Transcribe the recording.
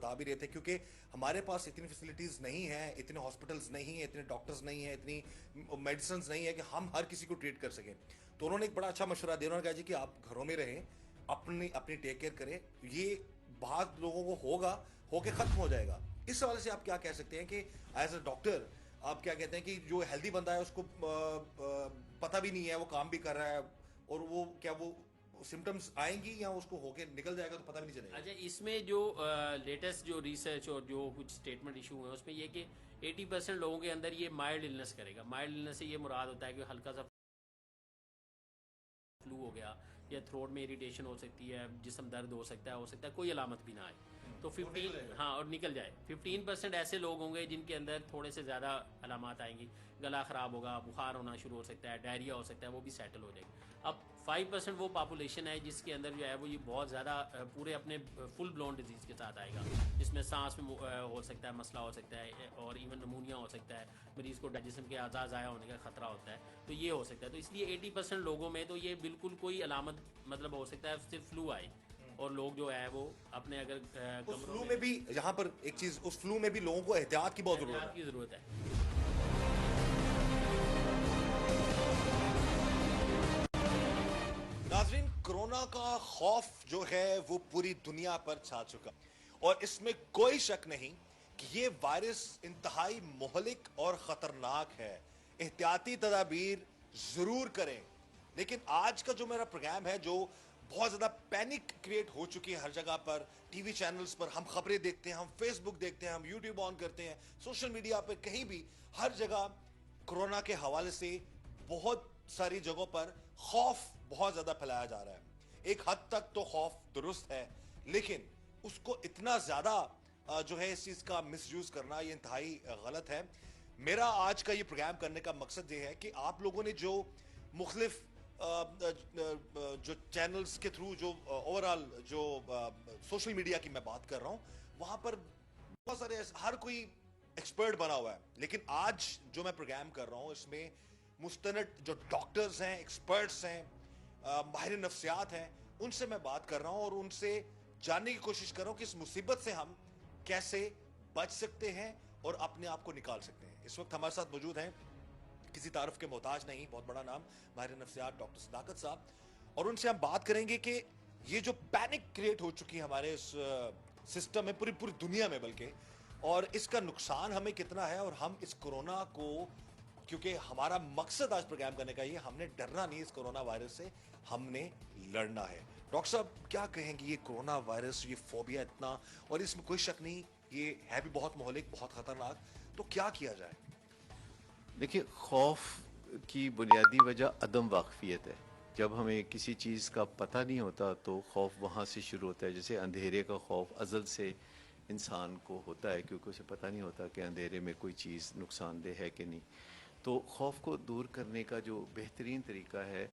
بتا بھی رہے تھے کیونکہ ہمارے پاس اتنی فیسلٹیز نہیں ہیں, اتنے ہاسپٹلز نہیں ہیں, اتنے ڈاکٹرز نہیں ہیں, اتنی میڈیسنز نہیں ہے کہ ہم ہر کسی کو ٹریٹ کر سکیں. تو انہوں نے ایک بڑا اچھا مشورہ دیا, انہوں نے کہا جی کہ آپ گھروں میں رہیں, اپنی ٹیک کیئر کریں, یہ بہت لوگوں کو ہوگا, ہو کے ختم ہو جائے گا. اس حوالے سے آپ کیا کہہ سکتے ہیں کہ ایز اے ڈاکٹر آپ کیا کہتے ہیں کہ جو ہیلدی بندہ ہے اس کو پتہ بھی نہیں ہے, وہ کام بھی کر رہا ہے, اور وہ کیا وہ سمٹمز آئیں گی یا اس کو ہو کے نکل جائے گا تو پتہ بھی نہیں چلے گا. اچھا, اس میں جو لیٹسٹ جو ریسرچ اور جو کچھ اسٹیٹمنٹ ایشو ہیں اس میں یہ کہ 80% لوگوں کے اندر یہ مائلڈ النس کرے گا. مائلڈ النس سے یہ مراد ہوتا ہے کہ ہلکا سا فلو ہو گیا یا تھروٹ میں اریٹیشن ہو سکتی ہے, جسم درد ہو سکتا ہے کوئی علامت بھی نہ آئے تو 15 ہاں اور نکل جائے. 15% ایسے لوگ ہوں گے جن کے اندر تھوڑے سے زیادہ علامات آئیں گی, گلا خراب ہوگا, بخار ہونا شروع ہو سکتا ہے, ڈائریا ہو سکتا ہے, وہ بھی سیٹل ہو جائے گی. اب 5% وہ پاپولیشن ہے جس کے اندر جو ہے وہ یہ بہت زیادہ پورے اپنے فل بلون ڈیزیز کے ساتھ آئے گا, جس میں سانس میں ہو سکتا ہے مسئلہ ہو سکتا ہے, اور ایون نمونیا ہو سکتا ہے, مریض کو جسم کے اعضاء ضائع ہونے کا خطرہ ہوتا ہے, تو یہ ہو سکتا ہے. تو اس لیے 80% لوگوں میں تو یہ بالکل کوئی علامت مطلب ہو سکتا ہے صرف فلو آئے, اور لوگ جو ہے وہ اپنے اگر اس کمروں فلو میں بھی یہاں پر ایک چیز, اس فلو میں بھی لوگوں کو احتیاط کی بہت ضرورت احتیاط ہے. کی ضرورت ہے. ناظرین, کرونا کا خوف جو ہے وہ پوری دنیا پر چھا چکا, اور اس میں کوئی شک نہیں کہ یہ وائرس انتہائی مہلک اور خطرناک ہے. احتیاطی تدابیر ضرور کریں. لیکن آج کا جو میرا پروگرام ہے, جو بہت زیادہ پینک کریٹ ہو چکی ہے ہر جگہ پر, ٹی وی چینلز پر ہم خبریں دیکھتے ہیں, ہم فیس بک دیکھتے ہیں, ہم یوٹیوب آن کرتے ہیں, سوشل میڈیا پہ کہیں بھی ہر جگہ کرونا کے حوالے سے بہت ساری جگہوں پر خوف بہت زیادہ پھیلایا جا رہا ہے. ایک حد تک تو خوف درست ہے, لیکن اس کو اتنا زیادہ جو ہے اس چیز کا مس یوز کرنا یہ انتہائی غلط ہے. میرا آج کا یہ پروگرام کرنے کا مقصد یہ ہے کہ آپ لوگوں نے جو مختلف جو چینلز کے تھرو جو اوورال جو سوشل میڈیا کی میں بات کر رہا ہوں, وہاں پر بہت سارے ہر کوئی ایکسپرٹ بنا ہوا ہے, لیکن آج جو میں پروگرام کر رہا ہوں اس میں مستند جو ڈاکٹرز ہیں, ایکسپرٹس ہیں, ماہر نفسیات ہیں, ان سے میں بات کر رہا ہوں اور ان سے جاننے کی کوشش کر رہا ہوں کہ اس مصیبت سے ہم کیسے بچ سکتے ہیں اور اپنے آپ کو نکال سکتے ہیں. اس وقت ہمارے ساتھ موجود ہیں, کسی تعارف کے محتاج نہیں, بہت بڑا نام, ماہر نفسیات ڈاکٹر صداقت صاحب, اور ان سے ہم بات کریں گے کہ یہ جو پینک کریٹ ہو چکی ہے ہمارے اس سسٹم میں, پوری دنیا میں بلکہ, اور اس کا نقصان ہمیں کتنا ہے, اور ہم اس کورونا کو, کیونکہ ہمارا مقصد آج پروگرام کرنے کا یہ, ہم نے ڈرنا نہیں اس کورونا وائرس سے, ہم نے لڑنا ہے. ڈاکٹر صاحب کیا کہیں گے, یہ کورونا وائرس, یہ فوبیا اتنا, اور اس میں کوئی شک نہیں یہ ہے بھی بہت مہلک, بہت خطرناک, تو کیا کیا جائے؟ دیکھیے, خوف کی بنیادی وجہ عدم واقفیت ہے. جب ہمیں کسی چیز کا پتہ نہیں ہوتا تو خوف وہاں سے شروع ہوتا ہے. جیسے اندھیرے کا خوف ازل سے انسان کو ہوتا ہے, کیونکہ اسے پتہ نہیں ہوتا کہ اندھیرے میں کوئی چیز نقصان دہ ہے کہ نہیں. تو خوف کو دور کرنے کا جو بہترین طریقہ ہے